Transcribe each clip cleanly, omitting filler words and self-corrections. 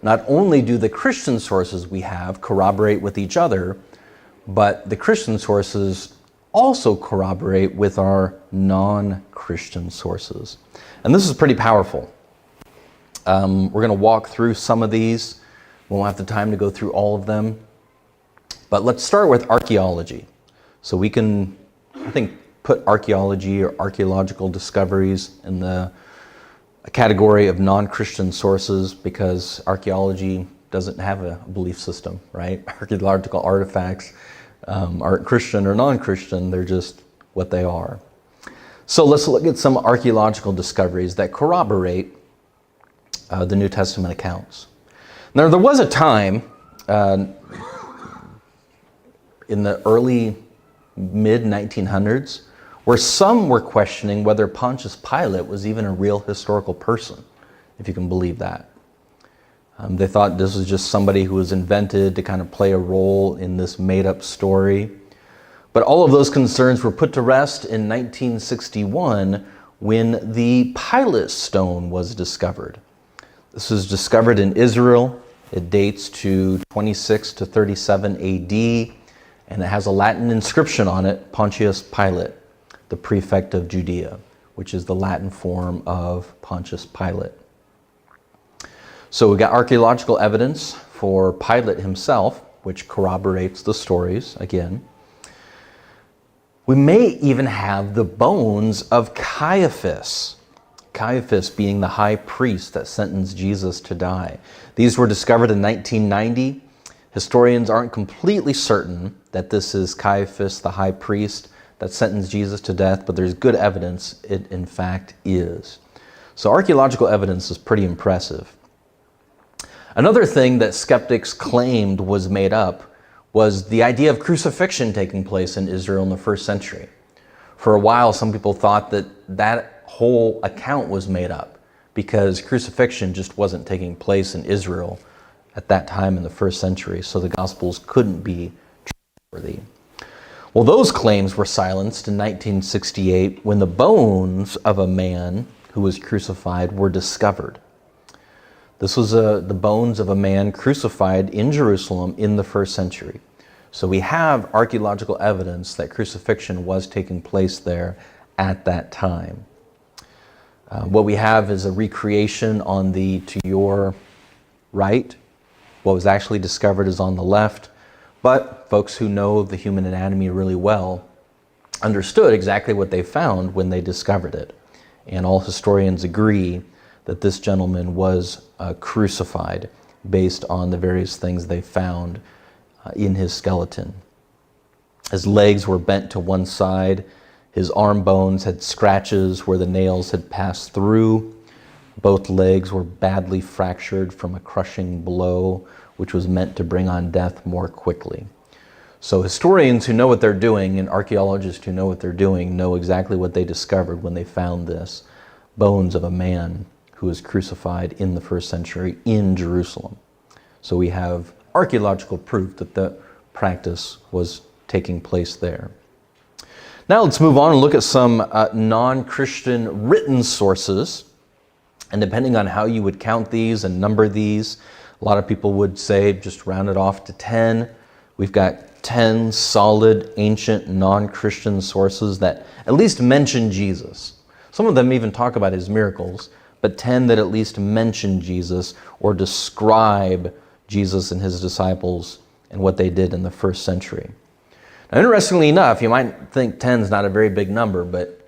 not only do the Christian sources we have corroborate with each other, but the Christian sources also corroborate with our non-Christian sources. And this is pretty powerful. We're going to walk through some of these. We won't have the time to go through all of them. But let's start with archaeology. So we can, I think, put archaeology or archaeological discoveries in the category of non-Christian sources, because archaeology doesn't have a belief system, right? Archaeological artifacts aren't Christian or non-Christian, they're just what they are. So let's look at some archaeological discoveries that corroborate the New Testament accounts. Now, there was a time in the early mid-1900s where some were questioning whether Pontius Pilate was even a real historical person, if you can believe that. They thought this was just somebody who was invented to kind of play a role in this made-up story. But all of those concerns were put to rest in 1961 when the Pilate stone was discovered. This was discovered in Israel. It dates to 26 to 37 AD, and it has a Latin inscription on it, Pontius Pilate, the prefect of Judea, which is the Latin form of Pontius Pilate. So we got archaeological evidence for Pilate himself, which corroborates the stories again. We may even have the bones of Caiaphas. Caiaphas being the high priest that sentenced Jesus to die. These were discovered in 1990. Historians aren't completely certain that this is Caiaphas, the high priest, that sentenced Jesus to death, but there's good evidence it in fact is. So archaeological evidence is pretty impressive. Another thing that skeptics claimed was made up was the idea of crucifixion taking place in Israel in the first century. For a while, some people thought that that whole account was made up because crucifixion just wasn't taking place in Israel at that time in the first century, so the Gospels couldn't be trustworthy. Well, those claims were silenced in 1968 when the bones of a man who was crucified were discovered. This was the bones of a man crucified in Jerusalem in the first century. So we have archaeological evidence that crucifixion was taking place there at that time. What we have is a recreation on the to your right. What was actually discovered is on the left. But folks who know the human anatomy really well understood exactly what they found when they discovered it. And all historians agree that this gentleman was crucified based on the various things they found in his skeleton. His legs were bent to one side. His arm bones had scratches where the nails had passed through. Both legs were badly fractured from a crushing blow, which was meant to bring on death more quickly. So historians who know what they're doing and archaeologists who know what they're doing know exactly what they discovered when they found this. Bones of a man who was crucified in the first century in Jerusalem. So we have archaeological proof that the practice was taking place there. Now let's move on and look at some non-Christian written sources. And depending on how you would count these and number these, a lot of people would say just round it off to 10. We've got 10 solid, ancient, non-Christian sources that at least mention Jesus. Some of them even talk about his miracles, but 10 that at least mention Jesus or describe Jesus and his disciples and what they did in the first century. Now, interestingly enough, you might think 10 is not a very big number, but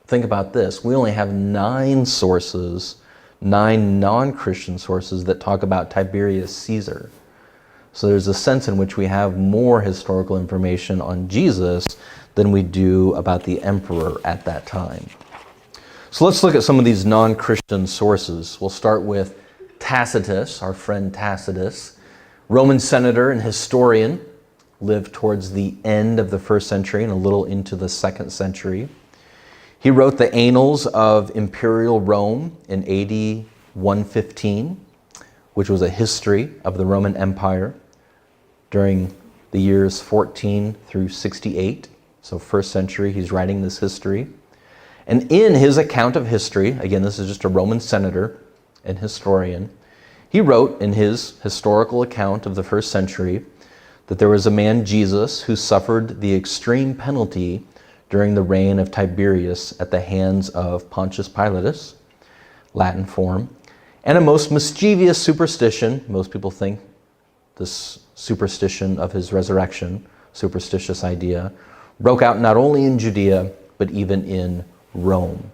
think about this. We only have 9 sources, 9 non-Christian sources that talk about Tiberius Caesar. So there's a sense in which we have more historical information on Jesus than we do about the emperor at that time. So let's look at some of these non-Christian sources. We'll start with Tacitus, our friend Tacitus, Roman senator and historian, lived towards the end of the first century and a little into the second century. He wrote the Annals of Imperial Rome in AD 115, which was a history of the Roman Empire during the years 14 through 68. So first century, he's writing this history. And in his account of history, again, this is just a Roman senator, an historian. He wrote in his historical account of the first century that there was a man, Jesus, who suffered the extreme penalty during the reign of Tiberius at the hands of Pontius Pilatus, Latin form, and a most mischievous superstition. Most people think this superstition of his resurrection, superstitious idea, broke out not only in Judea, but even in Rome.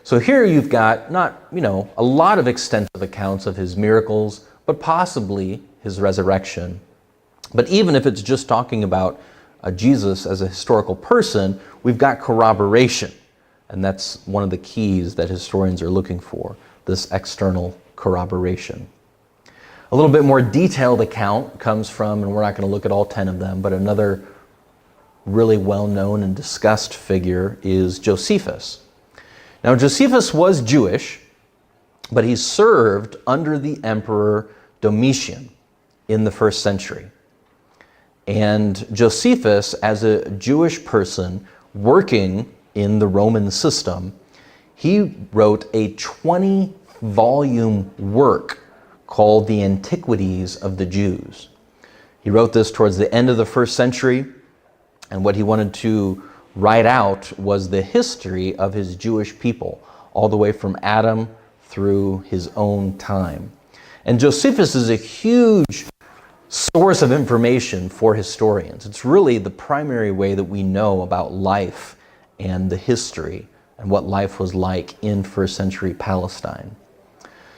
So here you've got not, a lot of extensive accounts of his miracles, but possibly his resurrection. But even if it's just talking about Jesus as a historical person, we've got corroboration. And that's one of the keys that historians are looking for, this external corroboration. A little bit more detailed account comes from, and we're not going to look at all 10 of them, but another really well-known and discussed figure is Josephus. Now, Josephus was Jewish, but he served under the Emperor Domitian in the first century. And Josephus, as a Jewish person working in the Roman system, he wrote a 20-volume work called The Antiquities of the Jews. He wrote this towards the end of the first century, and what he wanted to write out was the history of his Jewish people, all the way from Adam through his own time. And Josephus is a huge source of information for historians. It's really the primary way that we know about life and the history and what life was like in first century Palestine.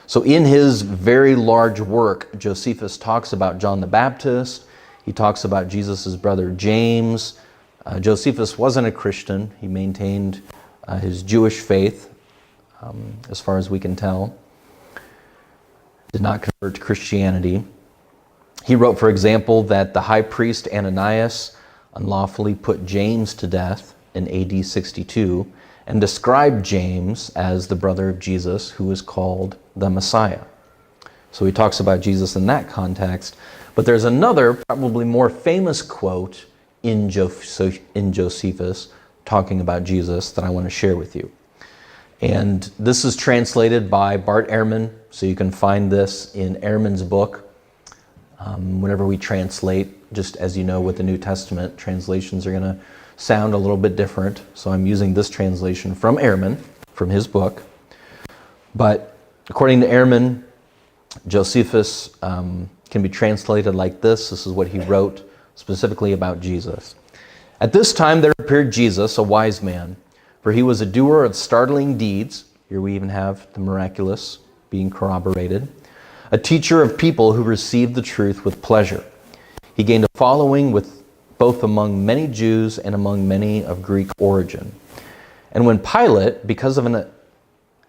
So in his very large work, Josephus talks about John the Baptist. He talks about Jesus' brother James. Josephus wasn't a Christian. He maintained his Jewish faith, as far as we can tell. Did not convert to Christianity. He wrote, for example, that the high priest Ananias unlawfully put James to death in AD 62 and described James as the brother of Jesus, who is called the Messiah. So he talks about Jesus in that context. But there's another, probably more famous quote in Josephus talking about Jesus that I want to share with you. And this is translated by Bart Ehrman, so you can find this in Ehrman's book. Whenever we translate, just as you know with the New Testament, translations are going to sound a little bit different. So I'm using this translation from Ehrman, from his book. But according to Ehrman, Josephus can be translated like this. This is what he wrote specifically about Jesus. At this time there appeared Jesus, a wise man, for he was a doer of startling deeds. Here we even have the miraculous being corroborated. A teacher of people who received the truth with pleasure. He gained a following with both among many Jews and among many of Greek origin. And when Pilate, because of an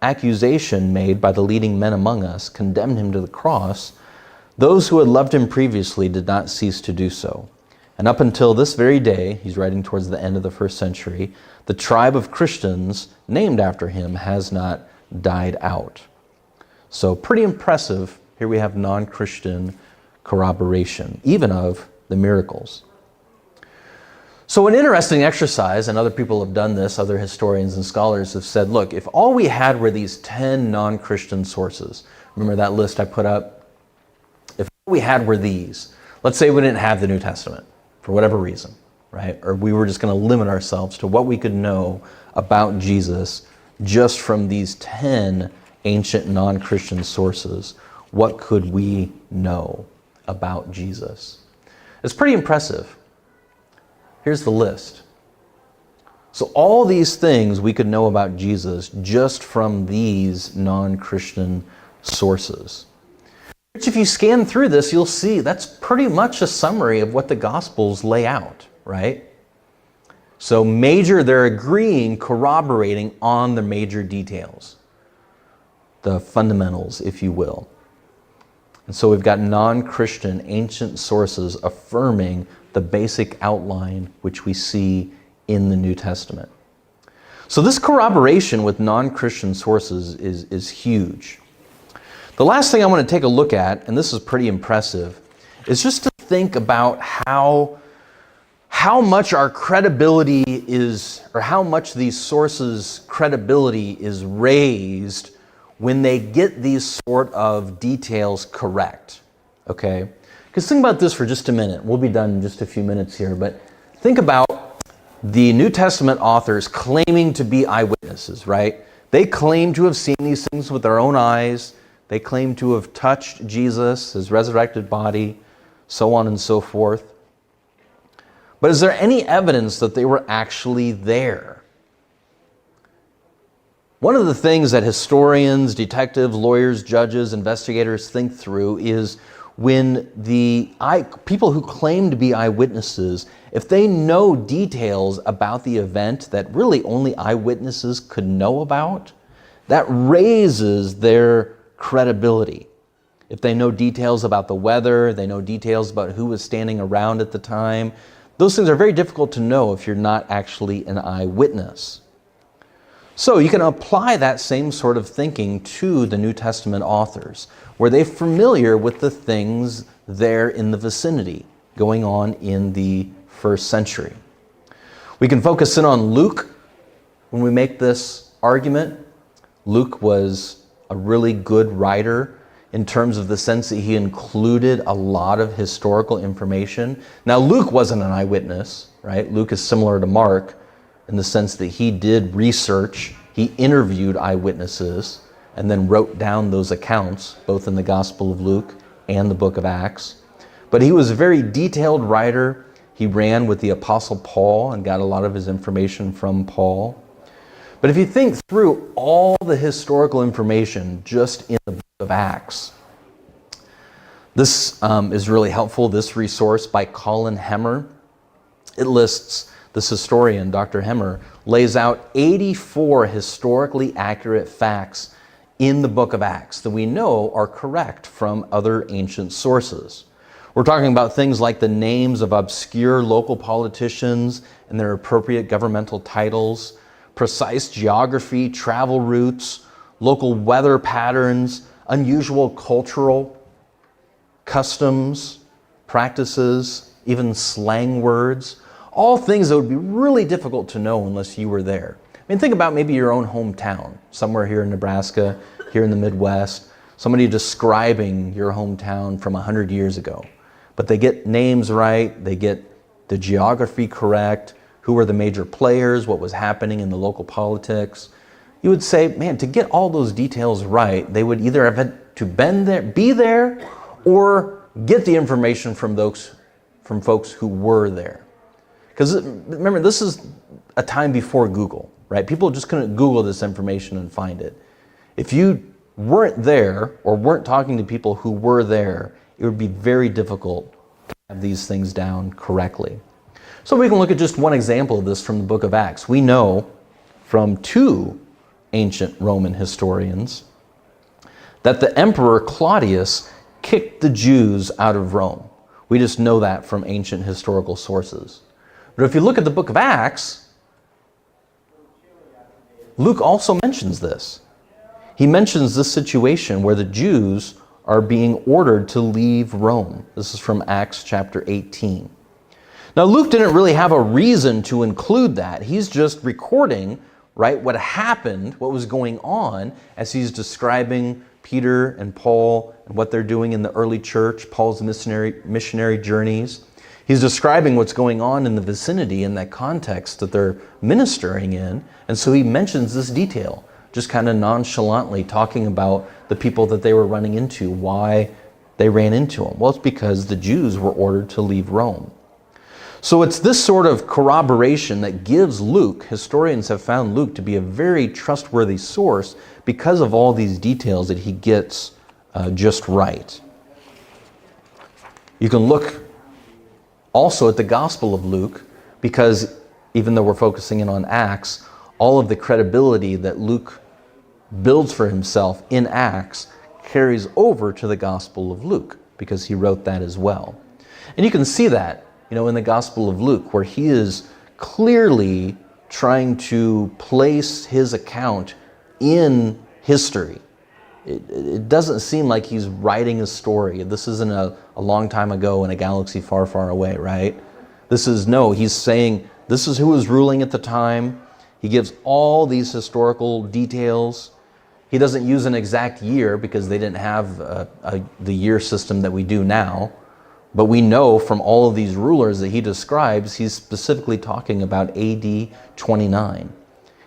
accusation made by the leading men among us, condemned him to the cross, those who had loved him previously did not cease to do so. And up until this very day, he's writing towards the end of the first century, the tribe of Christians named after him has not died out. So pretty impressive. Here we have non-Christian corroboration, even of the miracles. So an interesting exercise, and other people have done this, other historians and scholars have said, look, if all we had were these 10 non-Christian sources, remember that list I put up? If all we had were these, let's say we didn't have the New Testament, for whatever reason, right? Or we were just going to limit ourselves to what we could know about Jesus just from these 10 ancient non-Christian sources. What could we know about Jesus? It's pretty impressive. Here's the list. So all these things we could know about Jesus just from these non-Christian sources. Which if you scan through this, you'll see that's pretty much a summary of what the Gospels lay out, right? So they're agreeing, corroborating on the major details. The fundamentals, if you will. And so we've got non-Christian ancient sources affirming the basic outline which we see in the New Testament. So this corroboration with non-Christian sources is huge. The last thing I want to take a look at, and this is pretty impressive, is just to think about how much our credibility is, or how much these sources' credibility is raised when they get these sort of details correct, okay? Because think about this for just a minute. We'll be done in just a few minutes here, but think about the New Testament authors claiming to be eyewitnesses, right? They claim to have seen these things with their own eyes. They claim to have touched Jesus, his resurrected body, so on and so forth. But is there any evidence that they were actually there? One of the things that historians, detectives, lawyers, judges, investigators think through is when the people who claim to be eyewitnesses, if they know details about the event that really only eyewitnesses could know about, that raises their credibility. If they know details about the weather, they know details about who was standing around at the time, those things are very difficult to know if you're not actually an eyewitness. So you can apply that same sort of thinking to the New Testament authors. Were they familiar with the things there in the vicinity going on in the first century? We can focus in on Luke when we make this argument. Luke was a really good writer in terms of the sense that he included a lot of historical information. Now, Luke wasn't an eyewitness, right? Luke is similar to Mark in the sense that he did research, he interviewed eyewitnesses, and then wrote down those accounts, both in the Gospel of Luke and the book of Acts. But he was a very detailed writer. He ran with the Apostle Paul and got a lot of his information from Paul. But if you think through all the historical information just in the book of Acts, this is really helpful, this resource by Colin Hemmer. It lists, this historian, Dr. Hemmer, lays out 84 historically accurate facts in the book of Acts that we know are correct from other ancient sources. We're talking about things like the names of obscure local politicians and their appropriate governmental titles, precise geography, travel routes, local weather patterns, unusual cultural customs, practices, even slang words, all things that would be really difficult to know unless you were there. I mean, think about maybe your own hometown, somewhere here in Nebraska, here in the Midwest, somebody describing your hometown from 100 years ago. But they get names right, they get the geography correct, who were the major players, what was happening in the local politics. You would say, man, to get all those details right, they would either have had to be there, or get the information from folks who were there. Because remember, this is a time before Google, right? People just couldn't Google this information and find it. If you weren't there or weren't talking to people who were there, it would be very difficult to have these things down correctly. So we can look at just one example of this from the book of Acts. We know from two ancient Roman historians that the Emperor Claudius kicked the Jews out of Rome. We just know that from ancient historical sources. But if you look at the book of Acts, Luke also mentions this. He mentions this situation where the Jews are being ordered to leave Rome. This is from Acts chapter 18. Now, Luke didn't really have a reason to include that. He's just recording, right, what happened, what was going on as he's describing Peter and Paul and what they're doing in the early church, Paul's missionary journeys. He's describing what's going on in the vicinity in that context that they're ministering in. And so he mentions this detail, just kind of nonchalantly talking about the people that they were running into, why they ran into them. Well, it's because the Jews were ordered to leave Rome. So it's this sort of corroboration that gives Luke, historians have found Luke to be a very trustworthy source because of all these details that he gets just right. You can look also at the Gospel of Luke, because even though we're focusing in on Acts, all of the credibility that Luke builds for himself in Acts carries over to the Gospel of Luke, because he wrote that as well. And you can see that, in the Gospel of Luke, where he is clearly trying to place his account in history. It doesn't seem like he's writing a story. This isn't a long time ago in a galaxy far, far away, right? He's saying this is who was ruling at the time. He gives all these historical details. He doesn't use an exact year because they didn't have the year system that we do now. But we know from all of these rulers that he describes, he's specifically talking about AD 29.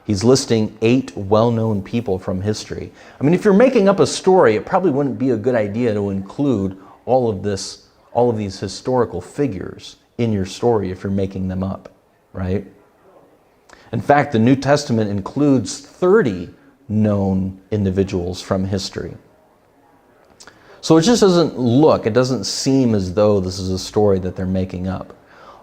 He's listing 8 well-known people from history. I mean, if you're making up a story, it probably wouldn't be a good idea to include all of these historical figures in your story if you're making them up, right? In fact, the New Testament includes 30 known individuals from history. So it just it doesn't seem as though this is a story that they're making up.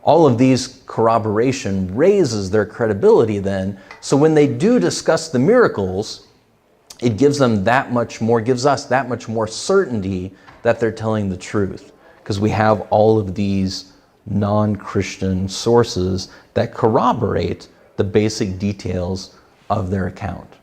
All of these corroboration raises their credibility then, so when they do discuss the miracles, it gives us that much more certainty that they're telling the truth, because we have all of these non-Christian sources that corroborate the basic details of their account.